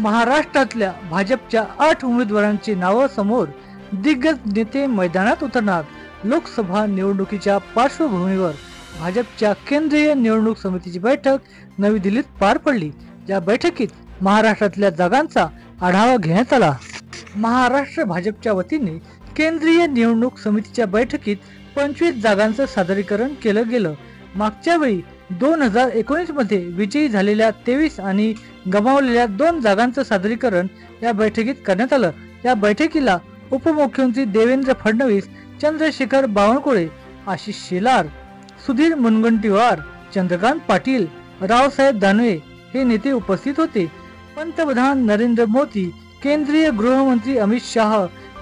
महाराष्ट्रातल्या भाजपच्या 8 उमेदवारांची नावं समोर, दिग्गज नेते मैदानात उतरणार. लोकसभा निवडणुकीच्या पार्श्वभूमीवर भाजपच्या केंद्रीय निवडणूक समितीची बैठक नवी दिल्लीत पार पडली. या बैठकीत महाराष्ट्रातल्या जागांचा आढावा घेण्यात आला. महाराष्ट्र भाजपच्या वतीने केंद्रीय निवडणूक समितीच्या बैठकीत 25 जागांचं सादरीकरण केलं गेलं. मागच्या वेळी 2019 मध्ये विजयी झालेल्या 23 आणि गमावलेल्या 2 जागांचं सादरीकरण या बैठकीत करण्यात आलं. या बैठकीला उपमुख्यमंत्री देवेंद्र फडणवीस, चंद्रशेखर बावनकुळे, आशिष शेलार, सुधीर मुनगंटीवार, चंद्रकांत पाटील, रावसाहेब दानवे हे नेते उपस्थित होते. पंतप्रधान नरेंद्र मोदी, केंद्रीय गृहमंत्री अमित शाह,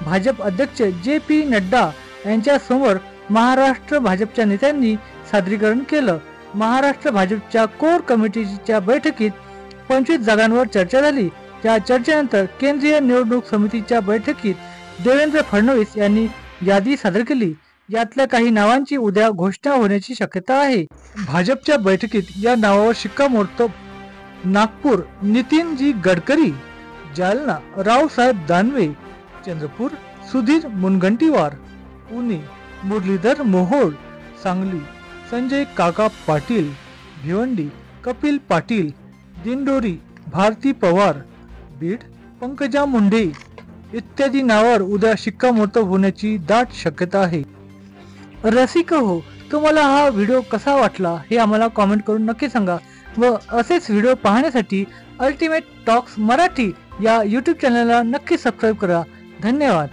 भाजप अध्यक्ष JP नड्डा यांच्या समोर महाराष्ट्र भाजपच्या नेत्यांनी सादरीकरण केलं. महाराष्ट्र भाजपच्या कोर कमिटीच्या बैठकीत 25 जागांवर चर्चा झाली. त्या चर्चेनंतर केंद्रीय निवडणूक समितीच्या बैठकीत देवेंद्र फडणवीस यांनी यादी सादर केली. यातल्या काही नावांची उद्या घोषणा होण्याची शक्यता आहे. भाजपच्या बैठकीत या नावावर शिक्कामोर्तब नागपूर नितीनजी गडकरी, जालना रावसाहेब दानवे, चंद्रपूर सुधीर मुनगंटीवार, पुणे मुरलीधर मोहोळ, सांगली संजय काका पाटील, भिवंडी कपिल पाटील, दिंडोरी भारती पवार, बीड पंकजा मुंडे इत्यादी नावावर उद्या शिक्कामोर्तब होण्याची दाट शक्यता आहे. रसिक हो, तुम्हाला हा व्हिडिओ कसा वाटला हे आम्हाला कॉमेंट करून नक्की सांगा व असेच व्हिडिओ पाहण्यासाठी अल्टिमेट टॉक्स मराठी या YouTube चॅनलला नक्की सबस्क्राईब करा. धन्यवाद.